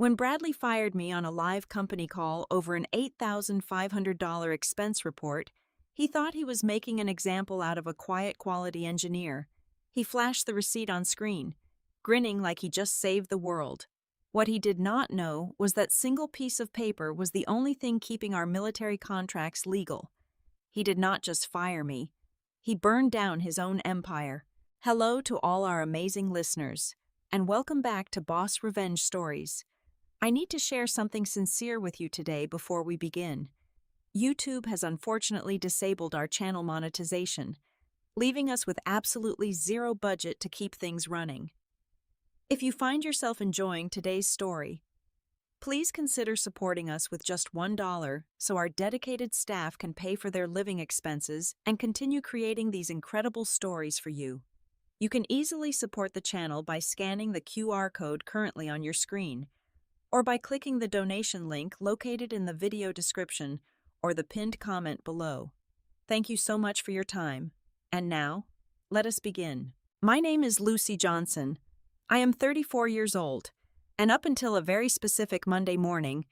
When Bradley fired me on a live company call over an $8,500 expense report, he thought he was making an example out of a quiet quality engineer. He flashed the receipt on screen, grinning like he just saved the world. What he did not know was that single piece of paper was the only thing keeping our military contracts legal. He did not just fire me. He burned down his own empire. Hello to all our amazing listeners, and welcome back to Boss Revenge Stories. I need to share something sincere with you today before we begin. YouTube has unfortunately disabled our channel monetization, leaving us with absolutely zero budget to keep things running. If you find yourself enjoying today's story, please consider supporting us with just $1 so our dedicated staff can pay for their living expenses and continue creating these incredible stories for you. You can easily support the channel by scanning the QR code currently on your screen, or by clicking the donation link located in the video description or the pinned comment below. Thank you so much for your time. And now, let us begin. My name is Lucy Johnson. I am 34 years old, and up until a very specific Monday morning,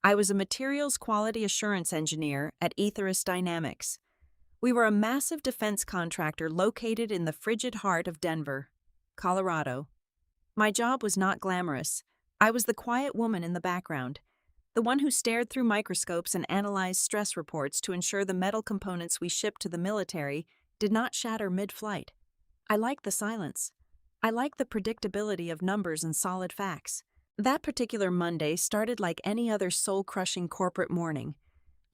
I was a materials quality assurance engineer at Ethos Dynamics. We were a massive defense contractor located in the frigid heart of Denver, Colorado. My job was not glamorous. I was the quiet woman in the background, the one who stared through microscopes and analyzed stress reports to ensure the metal components we shipped to the military did not shatter mid-flight. I liked the silence. I liked the predictability of numbers and solid facts. That particular Monday started like any other soul-crushing corporate morning.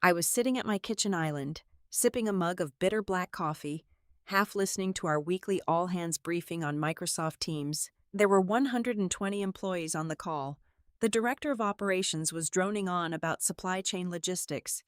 I was sitting at my kitchen island, sipping a mug of bitter black coffee, half listening to our weekly all-hands briefing on Microsoft Teams. There were 120 employees on the call. The director of operations was droning on about supply chain logistics,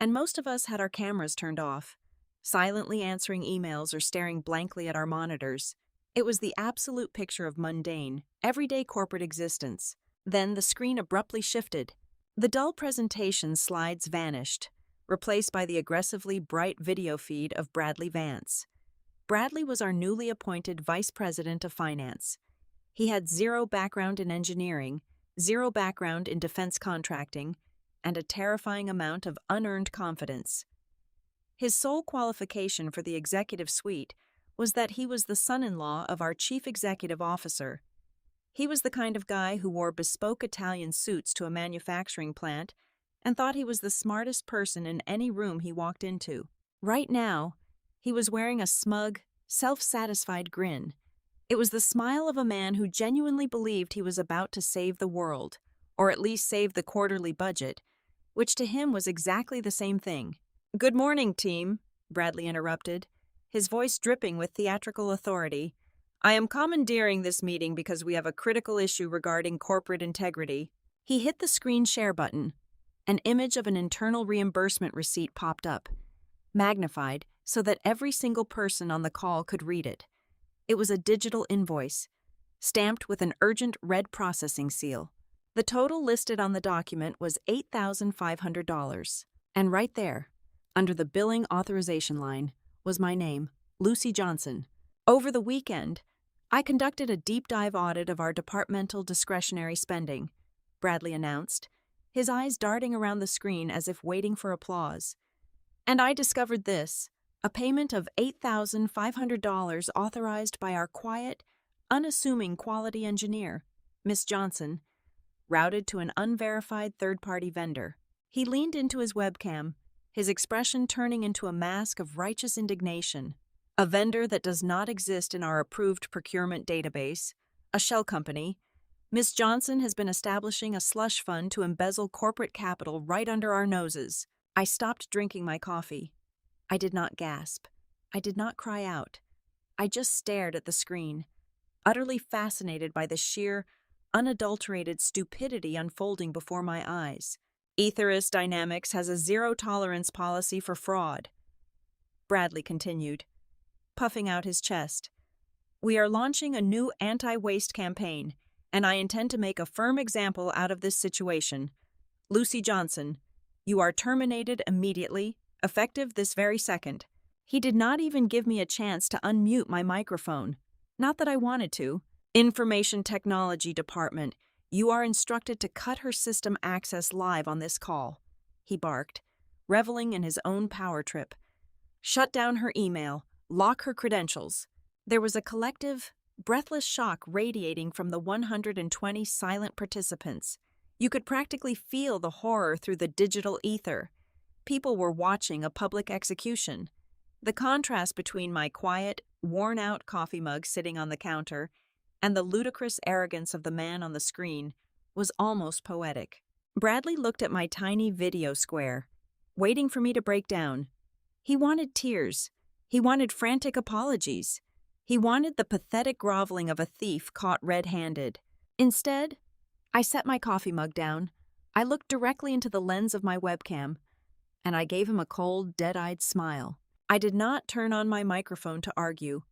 and most of us had our cameras turned off, silently answering emails or staring blankly at our monitors. It was the absolute picture of mundane, everyday corporate existence. Then the screen abruptly shifted. The dull presentation slides vanished, replaced by the aggressively bright video feed of Bradley Vance. Bradley was our newly appointed Vice President of Finance. He had zero background in engineering, zero background in defense contracting, and a terrifying amount of unearned confidence. His sole qualification for the executive suite was that he was the son-in-law of our chief executive officer. He was the kind of guy who wore bespoke Italian suits to a manufacturing plant and thought he was the smartest person in any room he walked into. Right now, he was wearing a smug, self-satisfied grin. It was the smile of a man who genuinely believed he was about to save the world, or at least save the quarterly budget, which to him was exactly the same thing. "Good morning, team," Bradley interrupted, his voice dripping with theatrical authority. "I am commandeering this meeting because we have a critical issue regarding corporate integrity." He hit the screen share button. An image of an internal reimbursement receipt popped up, magnified so that every single person on the call could read it. It was a digital invoice, stamped with an urgent red processing seal. The total listed on the document was $8,500. And right there, under the billing authorization line, was my name, Lucy Johnson. Over the weekend, I conducted a deep dive audit of our departmental discretionary spending, Bradley announced, his eyes darting around the screen as if waiting for applause. And I discovered this. A payment of $8,500 authorized by our quiet, unassuming quality engineer, Miss Johnson, routed to an unverified third-party vendor. He leaned into his webcam, his expression turning into a mask of righteous indignation. A vendor that does not exist in our approved procurement database, a shell company. Miss Johnson has been establishing a slush fund to embezzle corporate capital right under our noses. I stopped drinking my coffee. I did not gasp. I did not cry out. I just stared at the screen, utterly fascinated by the sheer, unadulterated stupidity unfolding before my eyes. Ethos Dynamics has a zero-tolerance policy for fraud, Bradley continued, puffing out his chest. We are launching a new anti-waste campaign, and I intend to make a firm example out of this situation. Lucy Johnson, you are terminated immediately, effective this very second. He did not even give me a chance to unmute my microphone. Not that I wanted to. Information Technology Department, "You are instructed to cut her system access live on this call," he barked, reveling in his own power trip. "Shut down her email, lock her credentials." There was a collective, breathless shock radiating from the 120 silent participants. You could practically feel the horror through the digital ether. People were watching a public execution. The contrast between my quiet, worn-out coffee mug sitting on the counter and the ludicrous arrogance of the man on the screen was almost poetic. Bradley looked at my tiny video square, waiting for me to break down. He wanted tears. He wanted frantic apologies. He wanted the pathetic groveling of a thief caught red-handed. Instead, I set my coffee mug down. I looked directly into the lens of my webcam, and I gave him a cold, dead-eyed smile. I did not turn on my microphone to argue.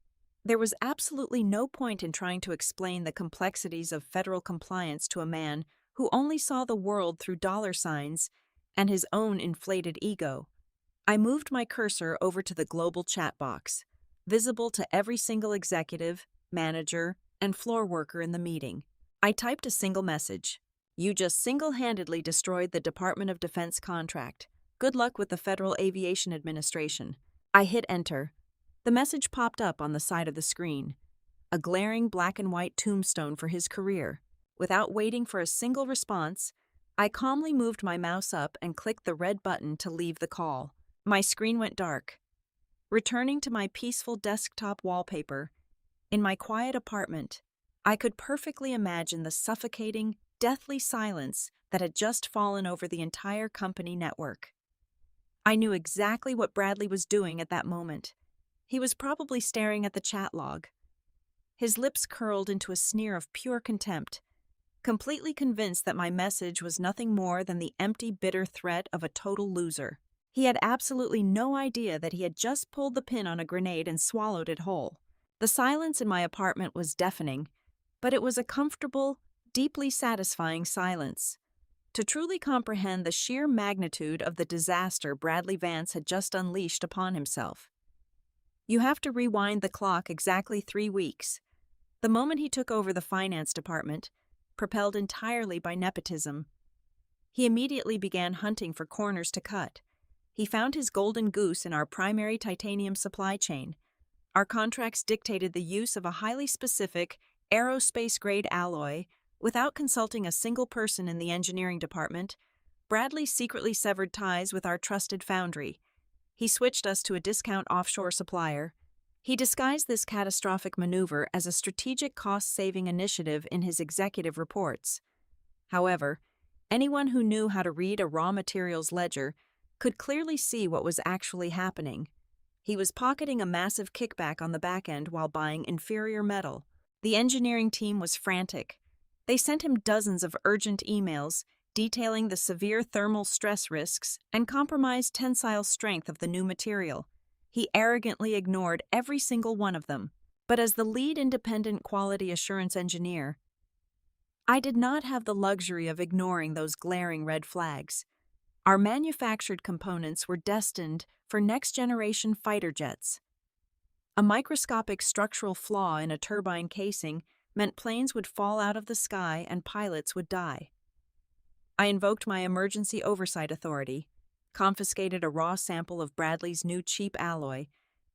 There was absolutely no point in trying to explain the complexities of federal compliance to a man who only saw the world through dollar signs and his own inflated ego. I moved my cursor over to the global chat box, visible to every single executive, manager, and floor worker in the meeting. I typed a single message. "You just single-handedly destroyed the Department of Defense contract. Good luck with the Federal Aviation Administration." I hit enter. The message popped up on the side of the screen. A glaring black and white tombstone for his career. Without waiting for a single response, I calmly moved my mouse up and clicked the red button to leave the call. My screen went dark. Returning to my peaceful desktop wallpaper, in my quiet apartment, I could perfectly imagine the suffocating, deathly silence that had just fallen over the entire company network. I knew exactly what Bradley was doing at that moment. He was probably staring at the chat log. His lips curled into a sneer of pure contempt, completely convinced that my message was nothing more than the empty, bitter threat of a total loser. He had absolutely no idea that he had just pulled the pin on a grenade and swallowed it whole. The silence in my apartment was deafening, but it was a comfortable, deeply satisfying silence. To truly comprehend the sheer magnitude of the disaster Bradley Vance had just unleashed upon himself. You have to rewind the clock exactly 3 weeks. The moment he took over the finance department, propelled entirely by nepotism. He immediately began hunting for corners to cut. He found his golden goose in our primary titanium supply chain. Our contracts dictated the use of a highly specific, aerospace-grade alloy. Without consulting a single person in the engineering department, Bradley secretly severed ties with our trusted foundry. He switched us to a discount offshore supplier. He disguised this catastrophic maneuver as a strategic cost-saving initiative in his executive reports. However, anyone who knew how to read a raw materials ledger could clearly see what was actually happening. He was pocketing a massive kickback on the back end while buying inferior metal. The engineering team was frantic. They sent him dozens of urgent emails detailing the severe thermal stress risks and compromised tensile strength of the new material. He arrogantly ignored every single one of them. But as the lead independent quality assurance engineer, I did not have the luxury of ignoring those glaring red flags. Our manufactured components were destined for next-generation fighter jets. A microscopic structural flaw in a turbine casing meant planes would fall out of the sky and pilots would die. I invoked my emergency oversight authority, confiscated a raw sample of Bradley's new cheap alloy,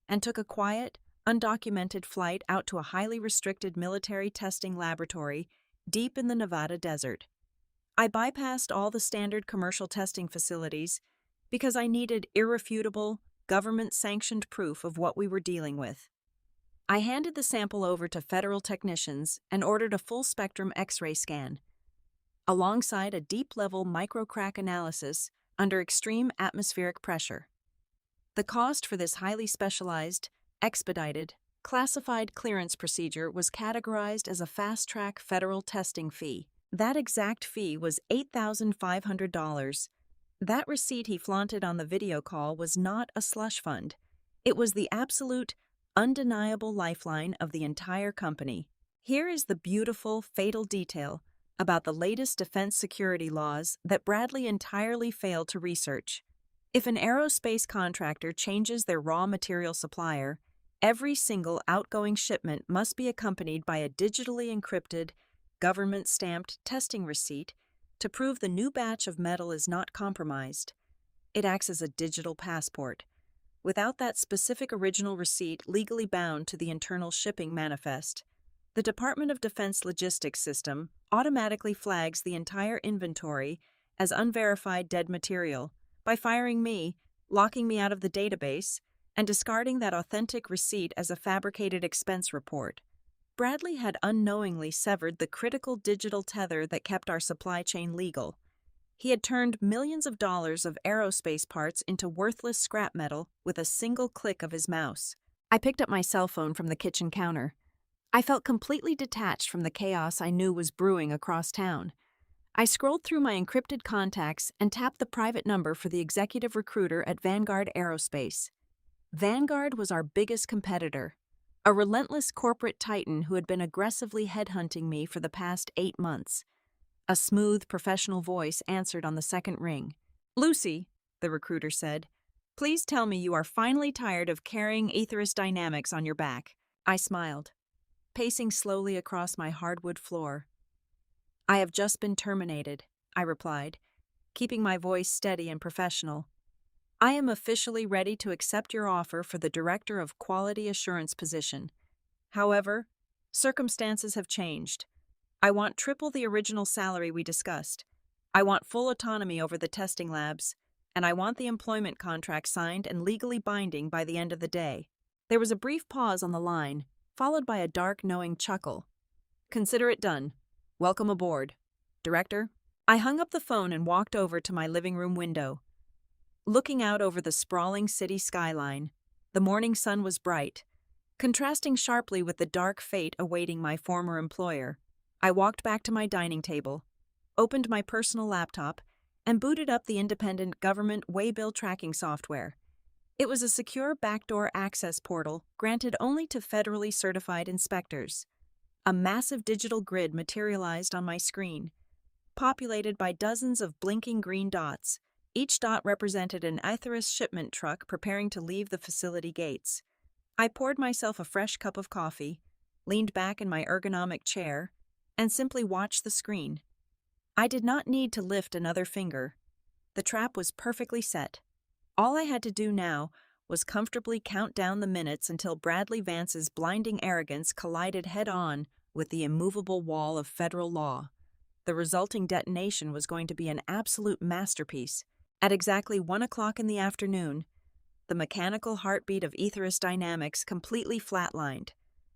and took a quiet, undocumented flight out to a highly restricted military testing laboratory deep in the Nevada desert. I bypassed all the standard commercial testing facilities because I needed irrefutable, government-sanctioned proof of what we were dealing with. I handed the sample over to federal technicians and ordered a full-spectrum X-ray scan, alongside a deep-level microcrack analysis under extreme atmospheric pressure. The cost for this highly specialized, expedited, classified clearance procedure was categorized as a fast-track federal testing fee. That exact fee was $8,500. That receipt he flaunted on the video call was not a slush fund. It was the absolute, undeniable lifeline of the entire company. Here is the beautiful, fatal detail about the latest defense security laws that Bradley entirely failed to research. If an aerospace contractor changes their raw material supplier, every single outgoing shipment must be accompanied by a digitally encrypted, government-stamped testing receipt to prove the new batch of metal is not compromised. It acts as a digital passport. Without that specific original receipt legally bound to the internal shipping manifest, the Department of Defense logistics system automatically flags the entire inventory as unverified dead material by firing me, locking me out of the database, and discarding that authentic receipt as a fabricated expense report. Bradley had unknowingly severed the critical digital tether that kept our supply chain legal. He had turned millions of dollars of aerospace parts into worthless scrap metal with a single click of his mouse. I picked up my cell phone from the kitchen counter. I felt completely detached from the chaos I knew was brewing across town. I scrolled through my encrypted contacts and tapped the private number for the executive recruiter at Vanguard Aerospace. Vanguard was our biggest competitor, a relentless corporate titan who had been aggressively headhunting me for the past 8 months. A smooth, professional voice answered on the second ring. "Lucy," the recruiter said, "please tell me you are finally tired of carrying Aetherist Dynamics on your back." I smiled, pacing slowly across my hardwood floor. "I have just been terminated," I replied, keeping my voice steady and professional. "I am officially ready to accept your offer for the Director of Quality Assurance position. However, circumstances have changed. I want triple the original salary we discussed. I want full autonomy over the testing labs, and I want the employment contract signed and legally binding by the end of the day." There was a brief pause on the line, followed by a dark, knowing chuckle. "Consider it done. Welcome aboard, Director." I hung up the phone and walked over to my living room window. Looking out over the sprawling city skyline, the morning sun was bright, contrasting sharply with the dark fate awaiting my former employer. I walked back to my dining table, opened my personal laptop, and booted up the independent government waybill tracking software. It was a secure backdoor access portal granted only to federally certified inspectors. A massive digital grid materialized on my screen, populated by dozens of blinking green dots. Each dot represented an Aetherist shipment truck preparing to leave the facility gates. I poured myself a fresh cup of coffee, leaned back in my ergonomic chair, and simply watched the screen. I did not need to lift another finger. The trap was perfectly set. All I had to do now was comfortably count down the minutes until Bradley Vance's blinding arrogance collided head-on with the immovable wall of federal law. The resulting detonation was going to be an absolute masterpiece. At exactly 1 o'clock in the afternoon, the mechanical heartbeat of Aetherist Dynamics completely flatlined.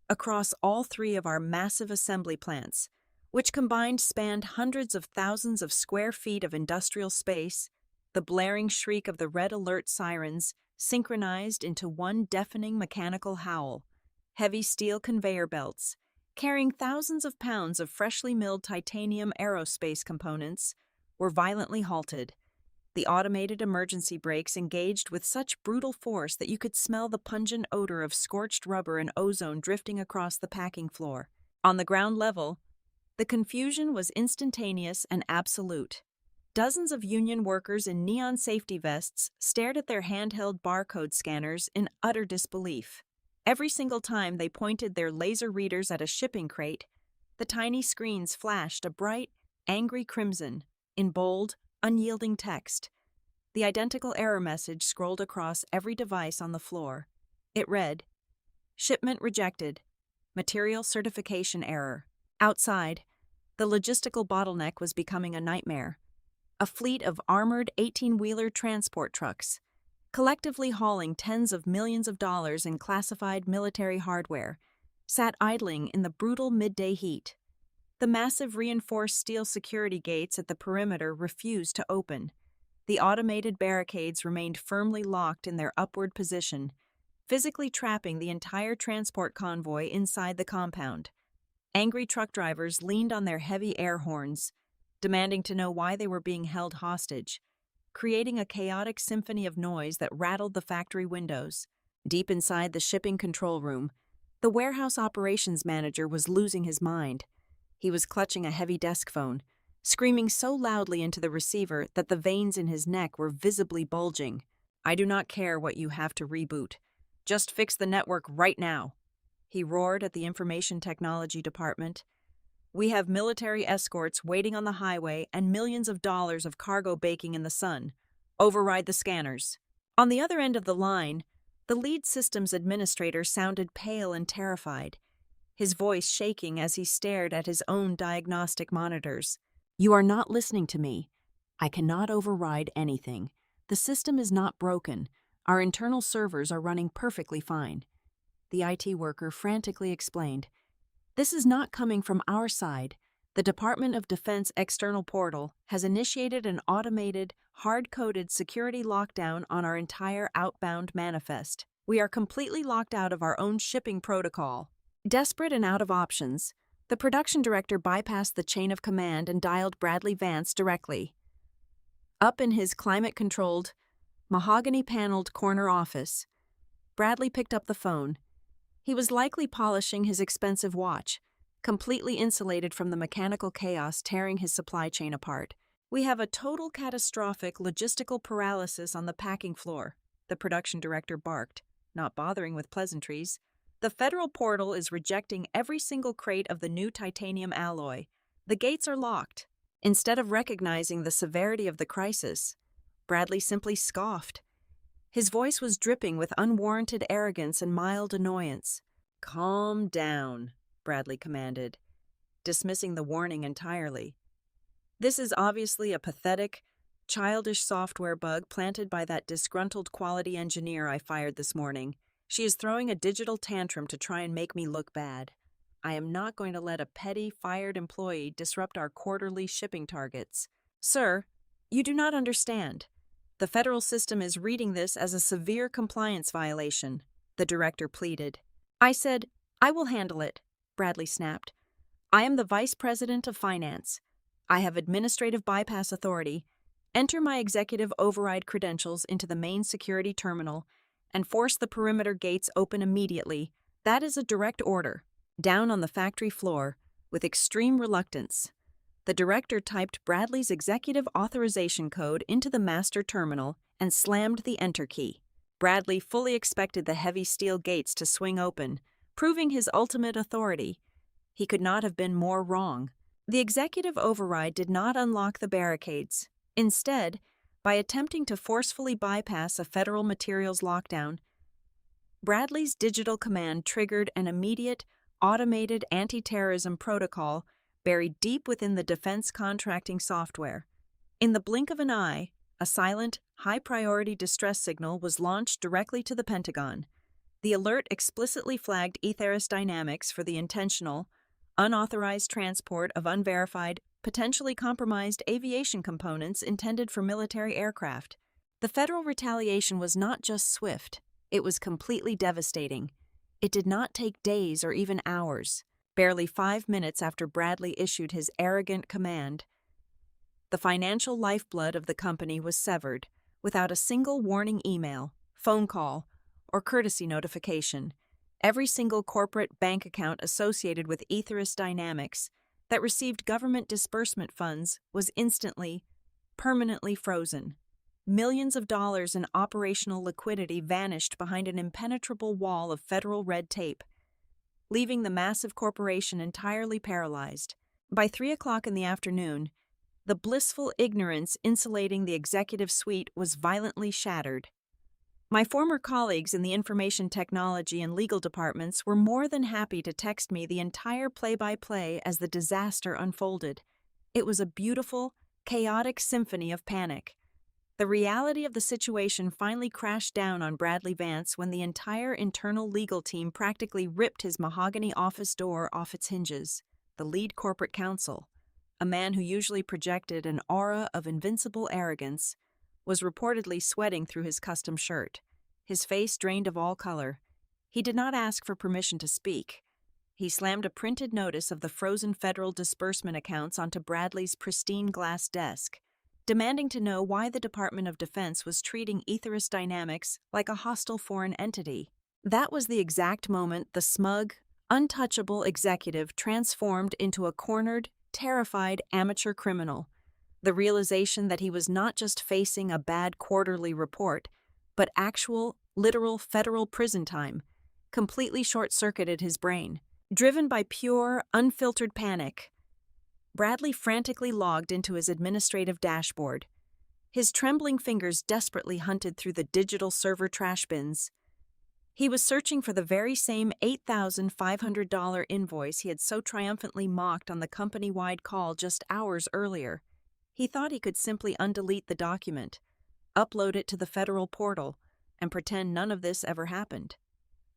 Across all 3 of our massive assembly plants, which combined spanned hundreds of thousands of square feet of industrial space, the blaring shriek of the red alert sirens synchronized into one deafening mechanical howl. Heavy steel conveyor belts, carrying thousands of pounds of freshly milled titanium aerospace components, were violently halted. The automated emergency brakes engaged with such brutal force that you could smell the pungent odor of scorched rubber and ozone drifting across the packing floor. On the ground level, the confusion was instantaneous and absolute. Dozens of union workers in neon safety vests stared at their handheld barcode scanners in utter disbelief. Every single time they pointed their laser readers at a shipping crate, the tiny screens flashed a bright, angry crimson in bold, unyielding text. The identical error message scrolled across every device on the floor. It read, "Shipment rejected. Material certification error." Outside, the logistical bottleneck was becoming a nightmare. A fleet of armored 18-wheeler transport trucks, collectively hauling tens of millions of dollars in classified military hardware, sat idling in the brutal midday heat. The massive reinforced steel security gates at the perimeter refused to open. The automated barricades remained firmly locked in their upward position, physically trapping the entire transport convoy inside the compound. Angry truck drivers leaned on their heavy air horns, demanding to know why they were being held hostage, creating a chaotic symphony of noise that rattled the factory windows. Deep inside the shipping control room, the warehouse operations manager was losing his mind. He was clutching a heavy desk phone, screaming so loudly into the receiver that the veins in his neck were visibly bulging. "I do not care what you have to reboot. Just fix the network right now," he roared at the information technology department. We have military escorts waiting on the highway and millions of dollars of cargo baking in the sun. Override the scanners. On the other end of the line, the lead systems administrator sounded pale and terrified, his voice shaking as he stared at his own diagnostic monitors. You are not listening to me. I cannot override anything. The system is not broken. Our internal servers are running perfectly fine. The IT worker frantically explained. This is not coming from our side. The Department of Defense external portal has initiated an automated, hard-coded security lockdown on our entire outbound manifest. We are completely locked out of our own shipping protocol. Desperate and out of options, the production director bypassed the chain of command and dialed Bradley Vance directly. Up in his climate-controlled, mahogany-paneled corner office, Bradley picked up the phone. He was likely polishing his expensive watch, completely insulated from the mechanical chaos tearing his supply chain apart. We have a total catastrophic logistical paralysis on the packing floor, the production director barked, not bothering with pleasantries. The federal portal is rejecting every single crate of the new titanium alloy. The gates are locked. Instead of recognizing the severity of the crisis, Bradley simply scoffed. His voice was dripping with unwarranted arrogance and mild annoyance. Calm down, Bradley commanded, dismissing the warning entirely. This is obviously a pathetic, childish software bug planted by that disgruntled quality engineer I fired this morning. She is throwing a digital tantrum to try and make me look bad. I am not going to let a petty, fired employee disrupt our quarterly shipping targets. Sir, you do not understand. The federal system is reading this as a severe compliance violation, the director pleaded. I said, I will handle it, Bradley snapped. I am the Vice President of Finance. I have administrative bypass authority. Enter my executive override credentials into the main security terminal and force the perimeter gates open immediately. That is a direct order. Down on the factory floor, with extreme reluctance, the director typed Bradley's executive authorization code into the master terminal and slammed the enter key. Bradley fully expected the heavy steel gates to swing open, proving his ultimate authority. He could not have been more wrong. The executive override did not unlock the barricades. Instead, by attempting to forcefully bypass a federal materials lockdown, Bradley's digital command triggered an immediate, automated anti-terrorism protocol buried deep within the defense contracting software. In the blink of an eye, a silent, high-priority distress signal was launched directly to the Pentagon. The alert explicitly flagged Ethos Dynamics for the intentional, unauthorized transport of unverified, potentially compromised aviation components intended for military aircraft. The federal retaliation was not just swift, it was completely devastating. It did not take days or even hours. Barely 5 minutes after Bradley issued his arrogant command, the financial lifeblood of the company was severed, without a single warning email, phone call, or courtesy notification. Every single corporate bank account associated with Ethos Dynamics that received government disbursement funds was instantly, permanently frozen. Millions of dollars in operational liquidity vanished behind an impenetrable wall of federal red tape, leaving the massive corporation entirely paralyzed. By 3 o'clock in the afternoon, the blissful ignorance insulating the executive suite was violently shattered. My former colleagues in the information technology and legal departments were more than happy to text me the entire play-by-play as the disaster unfolded. It was a beautiful, chaotic symphony of panic. The reality of the situation finally crashed down on Bradley Vance when the entire internal legal team practically ripped his mahogany office door off its hinges. The lead corporate counsel, a man who usually projected an aura of invincible arrogance, was reportedly sweating through his custom shirt, his face drained of all color. He did not ask for permission to speak. He slammed a printed notice of the frozen federal disbursement accounts onto Bradley's pristine glass desk, demanding to know why the Department of Defense was treating Ethos Dynamics like a hostile foreign entity. That was the exact moment the smug, untouchable executive transformed into a cornered, terrified amateur criminal. The realization that he was not just facing a bad quarterly report, but actual, literal federal prison time, completely short-circuited his brain. Driven by pure, unfiltered panic, Bradley frantically logged into his administrative dashboard. His trembling fingers desperately hunted through the digital server trash bins. He was searching for the very same $8,500 invoice he had so triumphantly mocked on the company-wide call just hours earlier. He thought he could simply undelete the document, upload it to the federal portal, and pretend none of this ever happened.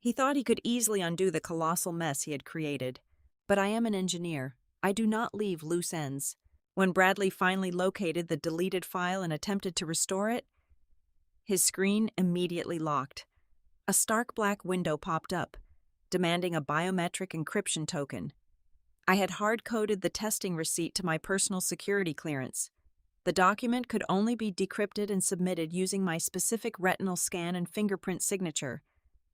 He thought he could easily undo the colossal mess he had created. But I am an engineer. I do not leave loose ends. When Bradley finally located the deleted file and attempted to restore it, his screen immediately locked. A stark black window popped up, demanding a biometric encryption token. I had hard-coded the testing receipt to my personal security clearance. The document could only be decrypted and submitted using my specific retinal scan and fingerprint signature.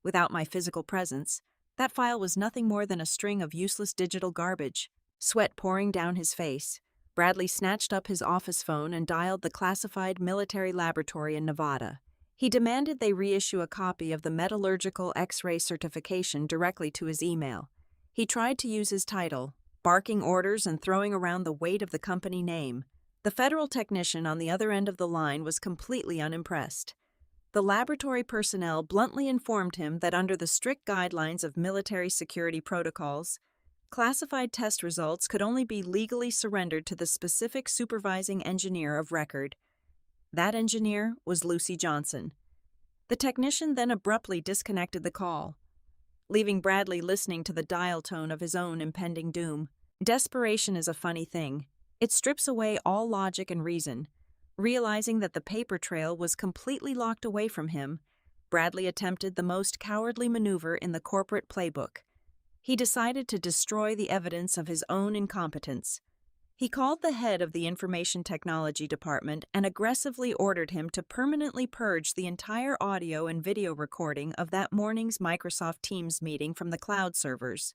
Without my physical presence, that file was nothing more than a string of useless digital garbage. Sweat pouring down his face, Bradley snatched up his office phone and dialed the classified military laboratory in Nevada. He demanded they reissue a copy of the metallurgical X-ray certification directly to his email. He tried to use his title, barking orders and throwing around the weight of the company name. The federal technician on the other end of the line was completely unimpressed. The laboratory personnel bluntly informed him that under the strict guidelines of military security protocols, classified test results could only be legally surrendered to the specific supervising engineer of record. That engineer was Lucy Johnson. The technician then abruptly disconnected the call, leaving Bradley listening to the dial tone of his own impending doom. Desperation is a funny thing. It strips away all logic and reason. Realizing that the paper trail was completely locked away from him, Bradley attempted the most cowardly maneuver in the corporate playbook. He decided to destroy the evidence of his own incompetence. He called the head of the Information Technology Department and aggressively ordered him to permanently purge the entire audio and video recording of that morning's Microsoft Teams meeting from the cloud servers.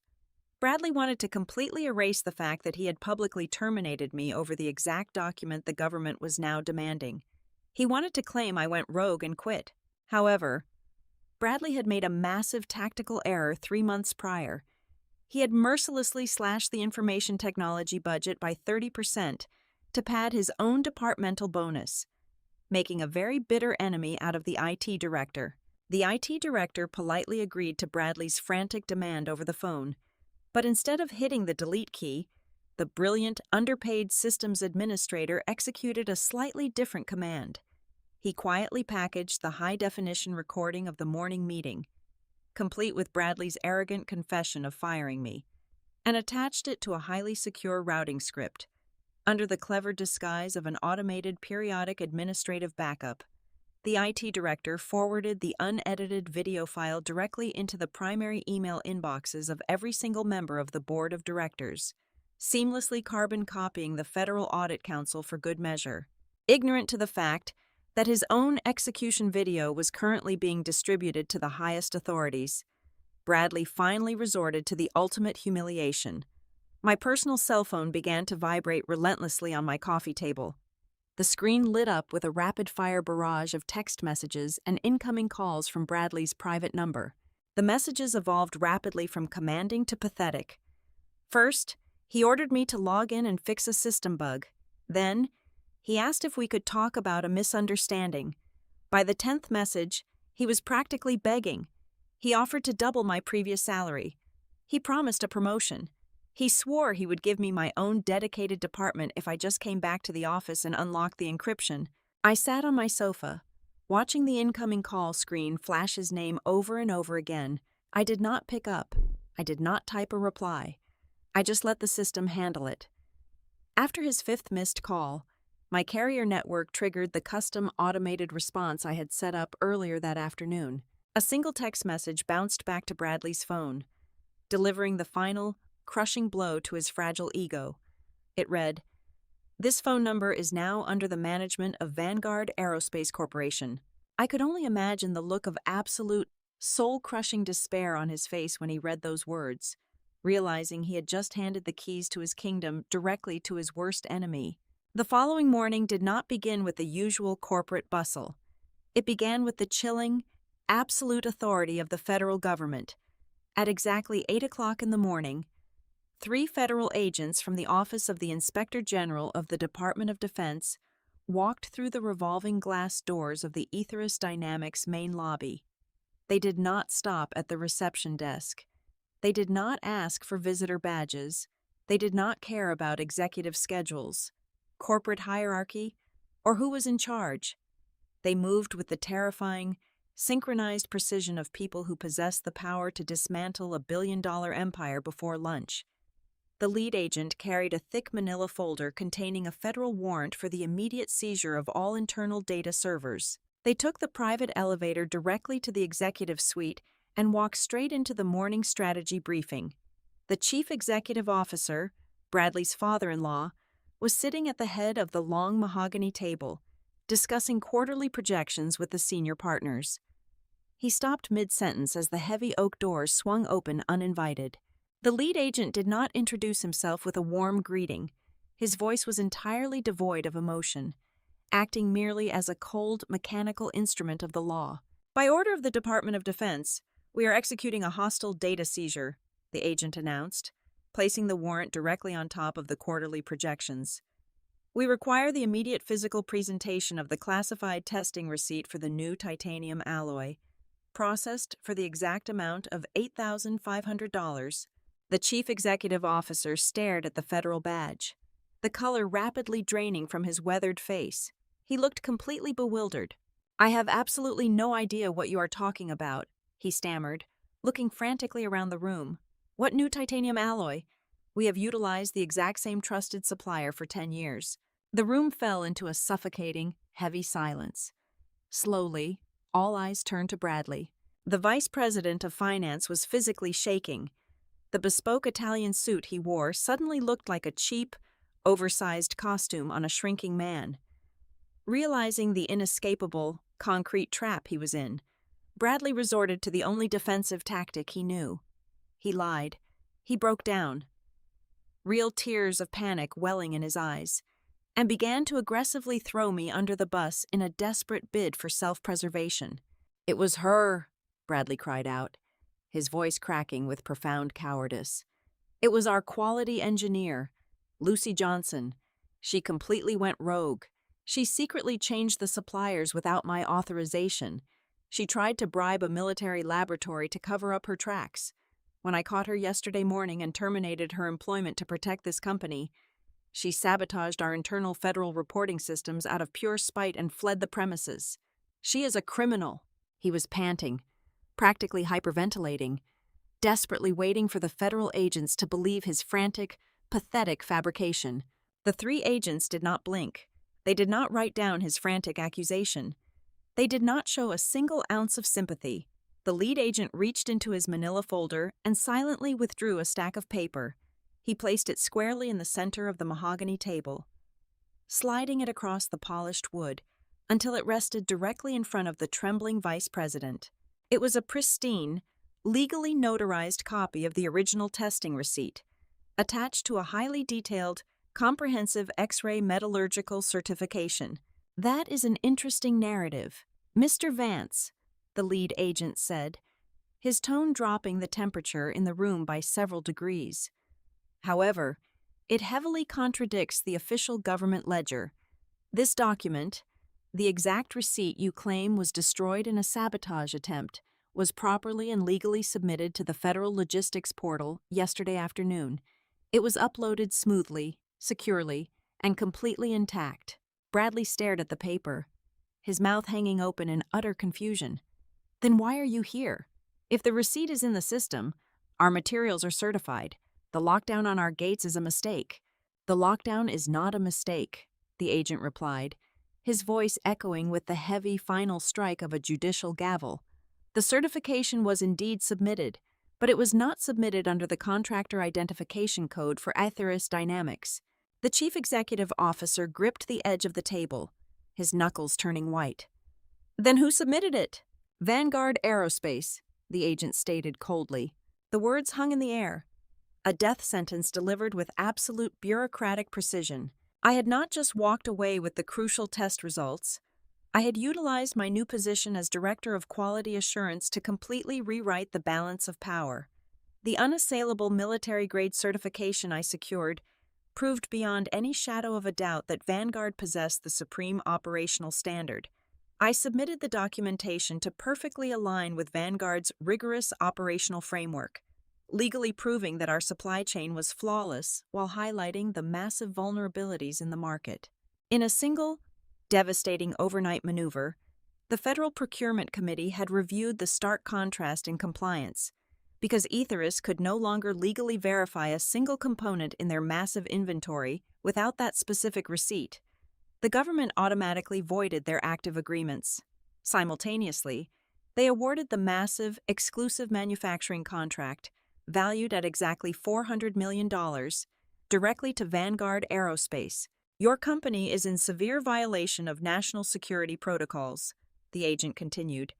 Bradley wanted to completely erase the fact that he had publicly terminated me over the exact document the government was now demanding. He wanted to claim I went rogue and quit. However, Bradley had made a massive tactical error 3 months prior. He had mercilessly slashed the information technology budget by 30% to pad his own departmental bonus, making a very bitter enemy out of the IT director. The IT director politely agreed to Bradley's frantic demand over the phone, but instead of hitting the delete key, the brilliant, underpaid systems administrator executed a slightly different command. He quietly packaged the high-definition recording of the morning meeting, complete with Bradley's arrogant confession of firing me, and attached it to a highly secure routing script, under the clever disguise of an automated periodic administrative backup. The IT director forwarded the unedited video file directly into the primary email inboxes of every single member of the board of directors, seamlessly carbon copying the Federal Audit Council for good measure. Ignorant to the fact that his own execution video was currently being distributed to the highest authorities, Bradley finally resorted to the ultimate humiliation. My personal cell phone began to vibrate relentlessly on my coffee table. The screen lit up with a rapid-fire barrage of text messages and incoming calls from Bradley's private number. The messages evolved rapidly from commanding to pathetic. First, he ordered me to log in and fix a system bug. Then, he asked if we could talk about a misunderstanding. By the 10th message, he was practically begging. He offered to double my previous salary. He promised a promotion. He swore he would give me my own dedicated department if I just came back to the office and unlocked the encryption. I sat on my sofa, watching the incoming call screen flash his name over and over again. I did not pick up. I did not type a reply. I just let the system handle it. After his 5th missed call, my carrier network triggered the custom automated response I had set up earlier that afternoon. A single text message bounced back to Bradley's phone, delivering the final, crushing blow to his fragile ego. It read, "This phone number is now under the management of Vanguard Aerospace Corporation." I could only imagine the look of absolute, soul-crushing despair on his face when he read those words, realizing he had just handed the keys to his kingdom directly to his worst enemy. The following morning did not begin with the usual corporate bustle. It began with the chilling, absolute authority of the federal government. At exactly 8 o'clock in the morning, 3 federal agents from the Office of the Inspector General of the Department of Defense walked through the revolving glass doors of the Ethos Dynamics main lobby. They did not stop at the reception desk. They did not ask for visitor badges. They did not care about executive schedules, corporate hierarchy, or who was in charge. They moved with the terrifying, synchronized precision of people who possess the power to dismantle a billion-dollar empire before lunch. The lead agent carried a thick manila folder containing a federal warrant for the immediate seizure of all internal data servers. They took the private elevator directly to the executive suite and walked straight into the morning strategy briefing. The chief executive officer, Bradley's father-in-law, was sitting at the head of the long mahogany table, discussing quarterly projections with the senior partners. He stopped mid-sentence as the heavy oak doors swung open uninvited. The lead agent did not introduce himself with a warm greeting. His voice was entirely devoid of emotion, acting merely as a cold, mechanical instrument of the law. "By order of the Department of Defense, we are executing a hostile data seizure," the agent announced, placing the warrant directly on top of the quarterly projections. "We require the immediate physical presentation of the classified testing receipt for the new titanium alloy, processed for the exact amount of $8,500. The chief executive officer stared at the federal badge, the color rapidly draining from his weathered face. He looked completely bewildered. "I have absolutely no idea what you are talking about," he stammered, looking frantically around the room. "What new titanium alloy? We have utilized the exact same trusted supplier for 10 years. The room fell into a suffocating, heavy silence. Slowly, all eyes turned to Bradley. The vice president of finance was physically shaking. The bespoke Italian suit he wore suddenly looked like a cheap, oversized costume on a shrinking man. Realizing the inescapable, concrete trap he was in, Bradley resorted to the only defensive tactic he knew. He lied. He broke down, real tears of panic welling in his eyes, and began to aggressively throw me under the bus in a desperate bid for self-preservation. "It was her," Bradley cried out, his voice cracking with profound cowardice. "It was our quality engineer, Lucy Johnson. She completely went rogue. She secretly changed the suppliers without my authorization. She tried to bribe a military laboratory to cover up her tracks. When I caught her yesterday morning and terminated her employment to protect this company, she sabotaged our internal federal reporting systems out of pure spite and fled the premises. She is a criminal." He was panting, practically hyperventilating, desperately waiting for the federal agents to believe his frantic, pathetic fabrication. The 3 agents did not blink. They did not write down his frantic accusation. They did not show a single ounce of sympathy. The lead agent reached into his manila folder and silently withdrew a stack of paper. He placed it squarely in the center of the mahogany table, sliding it across the polished wood until it rested directly in front of the trembling vice president. It was a pristine, legally notarized copy of the original testing receipt, attached to a highly detailed, comprehensive X-ray metallurgical certification. "That is an interesting narrative, Mr. Vance," the lead agent said, his tone dropping the temperature in the room by several degrees. "However, it heavily contradicts the official government ledger. This document, the exact receipt you claim was destroyed in a sabotage attempt, was properly and legally submitted to the Federal Logistics Portal yesterday afternoon. It was uploaded smoothly, securely, and completely intact." Bradley stared at the paper, his mouth hanging open in utter confusion. "Then why are you here? If the receipt is in the system, our materials are certified. The lockdown on our gates is a mistake." "The lockdown is not a mistake," the agent replied, his voice echoing with the heavy final strike of a judicial gavel. "The certification was indeed submitted, but it was not submitted under the contractor identification code for Ethos Dynamics." The chief executive officer gripped the edge of the table, his knuckles turning white. "Then who submitted it?" "Vanguard Aerospace," the agent stated coldly. The words hung in the air, a death sentence delivered with absolute bureaucratic precision. I had not just walked away with the crucial test results. I had utilized my new position as Director of Quality Assurance to completely rewrite the balance of power. The unassailable military-grade certification I secured proved beyond any shadow of a doubt that Vanguard possessed the supreme operational standard. I submitted the documentation to perfectly align with Vanguard's rigorous operational framework, legally proving that our supply chain was flawless while highlighting the massive vulnerabilities in the market. In a single, devastating overnight maneuver, the Federal Procurement Committee had reviewed the stark contrast in compliance. Because Aetheris could no longer legally verify a single component in their massive inventory without that specific receipt, the government automatically voided their active agreements. Simultaneously, they awarded the massive, exclusive manufacturing contract, valued at exactly $400 million, directly to Vanguard Aerospace. Your company is in severe violation of national security protocols, the agent continued,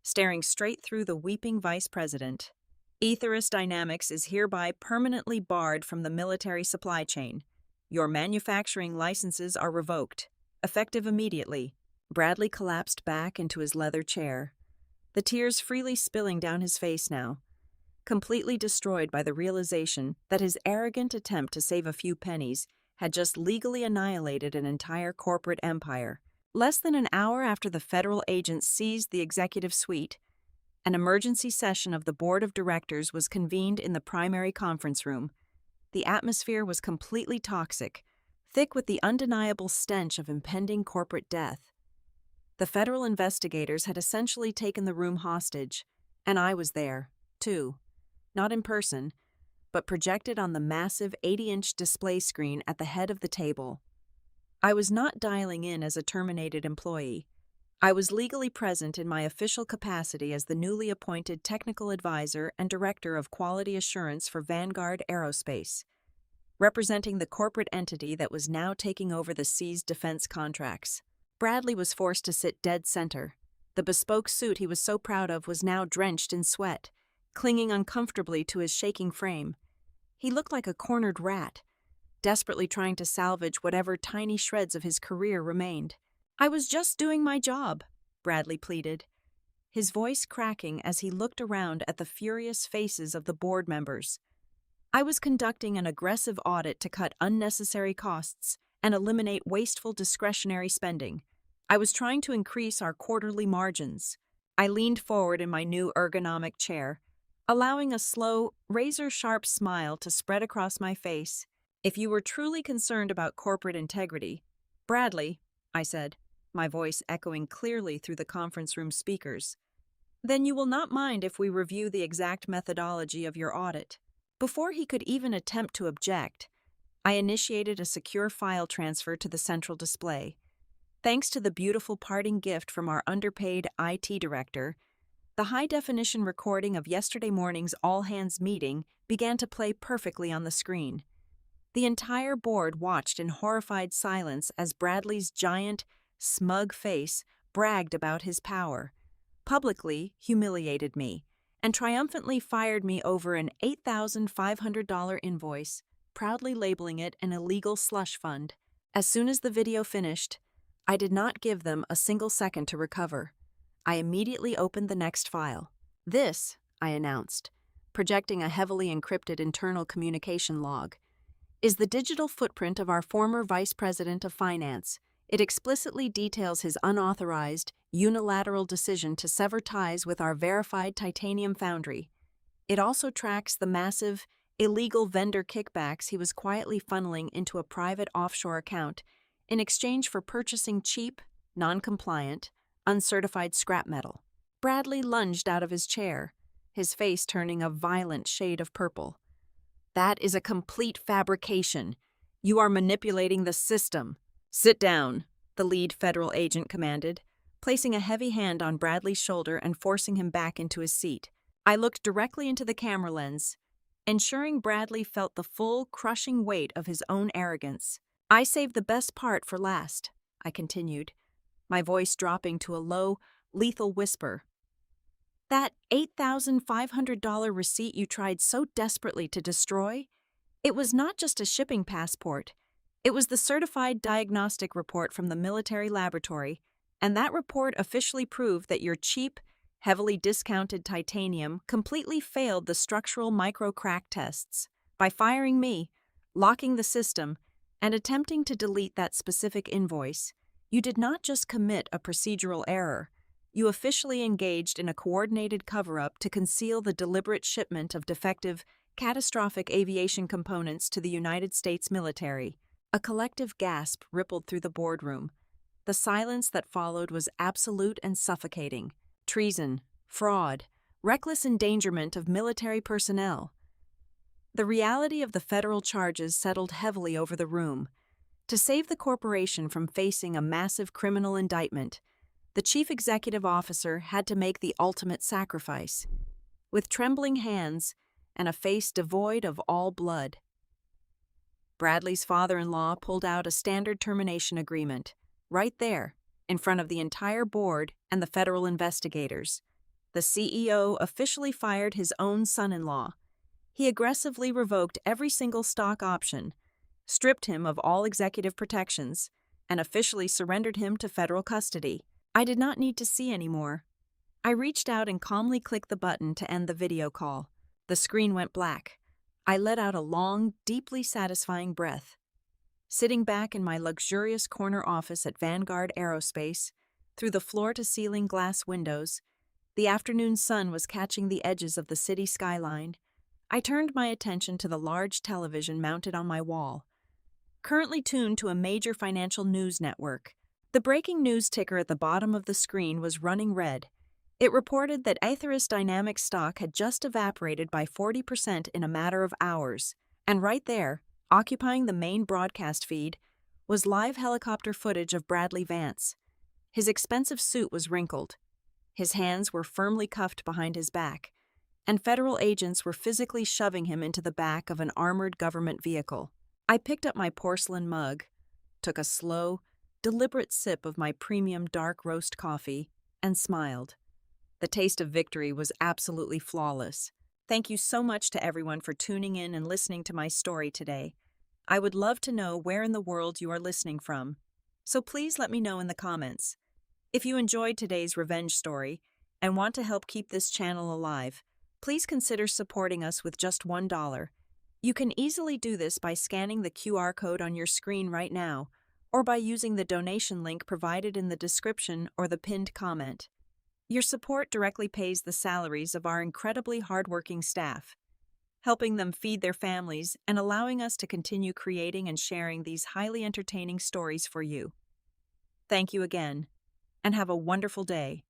staring straight through the weeping vice president. Aetheris Dynamics is hereby permanently barred from the military supply chain. Your manufacturing licenses are revoked, effective immediately. Bradley collapsed back into his leather chair, the tears freely spilling down his face now, completely destroyed by the realization that his arrogant attempt to save a few pennies had just legally annihilated an entire corporate empire. Less than an hour after the federal agents seized the executive suite, an emergency session of the board of directors was convened in the primary conference room. The atmosphere was completely toxic, thick with the undeniable stench of impending corporate death. The federal investigators had essentially taken the room hostage, and I was there, too. Not in person, but projected on the massive 80-inch display screen at the head of the table. I was not dialing in as a terminated employee. I was legally present in my official capacity as the newly appointed technical advisor and director of quality assurance for Vanguard Aerospace, representing the corporate entity that was now taking over the seized defense contracts. Bradley was forced to sit dead center. The bespoke suit he was so proud of was now drenched in sweat, clinging uncomfortably to his shaking frame. He looked like a cornered rat, desperately trying to salvage whatever tiny shreds of his career remained. "I was just doing my job," Bradley pleaded, his voice cracking as he looked around at the furious faces of the board members. "I was conducting an aggressive audit to cut unnecessary costs and eliminate wasteful discretionary spending. I was trying to increase our quarterly margins." I leaned forward in my new ergonomic chair, allowing a slow, razor-sharp smile to spread across my face. "If you were truly concerned about corporate integrity, Bradley," I said, my voice echoing clearly through the conference room speakers, "then you will not mind if we review the exact methodology of your audit." Before he could even attempt to object, I initiated a secure file transfer to the central display. Thanks to the beautiful parting gift from our underpaid IT director, the high-definition recording of yesterday morning's all-hands meeting began to play perfectly on the screen. The entire board watched in horrified silence as Bradley's giant, smug face bragged about his power, publicly humiliated me, and triumphantly fired me over an $8,500 invoice, proudly labeling it an illegal slush fund. As soon as the video finished, I did not give them a single second to recover. I immediately opened the next file. "This," I announced, projecting a heavily encrypted internal communication log, "is the digital footprint of our former Vice President of Finance. It explicitly details his unauthorized, unilateral decision to sever ties with our verified titanium foundry. It also tracks the massive, illegal vendor kickbacks he was quietly funneling into a private offshore account in exchange for purchasing cheap, non-compliant, uncertified scrap metal." Bradley lunged out of his chair, his face turning a violent shade of purple. "That is a complete fabrication. You are manipulating the system." "Sit down," the lead federal agent commanded, placing a heavy hand on Bradley's shoulder and forcing him back into his seat. I looked directly into the camera lens, ensuring Bradley felt the full, crushing weight of his own arrogance. "I saved the best part for last," I continued, my voice dropping to a low, lethal whisper. "That $8,500 receipt you tried so desperately to destroy? It was not just a shipping passport. It was the certified diagnostic report from the military laboratory, and that report officially proved that your cheap, Heavily discounted titanium completely failed the structural micro-crack tests. By firing me, locking the system, and attempting to delete that specific invoice, you did not just commit a procedural error, you officially engaged in a coordinated cover-up to conceal the deliberate shipment of defective, catastrophic aviation components to the United States military. A collective gasp rippled through the boardroom. The silence that followed was absolute and suffocating. Treason, fraud, reckless endangerment of military personnel. The reality of the federal charges settled heavily over the room. To save the corporation from facing a massive criminal indictment, the chief executive officer had to make the ultimate sacrifice. With trembling hands and a face devoid of all blood, Bradley's father-in-law pulled out a standard termination agreement, right there, in front of the entire board and the federal investigators. The CEO officially fired his own son-in-law. He aggressively revoked every single stock option, stripped him of all executive protections, and officially surrendered him to federal custody. I did not need to see anymore. I reached out and calmly clicked the button to end the video call. The screen went black. I let out a long, deeply satisfying breath. Sitting back in my luxurious corner office at Vanguard Aerospace, through the floor-to-ceiling glass windows, the afternoon sun was catching the edges of the city skyline. I turned my attention to the large television mounted on my wall, currently tuned to a major financial news network. The breaking news ticker at the bottom of the screen was running red. It reported that Atheris Dynamics stock had just evaporated by 40% in a matter of hours. And right there, occupying the main broadcast feed, was live helicopter footage of Bradley Vance. His expensive suit was wrinkled. His hands were firmly cuffed behind his back, and federal agents were physically shoving him into the back of an armored government vehicle. I picked up my porcelain mug, took a slow, deliberate sip of my premium dark roast coffee, and smiled. The taste of victory was absolutely flawless. Thank you so much to everyone for tuning in and listening to my story today. I would love to know where in the world you are listening from, so please let me know in the comments. If you enjoyed today's revenge story and want to help keep this channel alive, please consider supporting us with just $1. You can easily do this by scanning the QR code on your screen right now, or by using the donation link provided in the description or the pinned comment. Your support directly pays the salaries of our incredibly hardworking staff, helping them feed their families and allowing us to continue creating and sharing these highly entertaining stories for you. Thank you again, and have a wonderful day.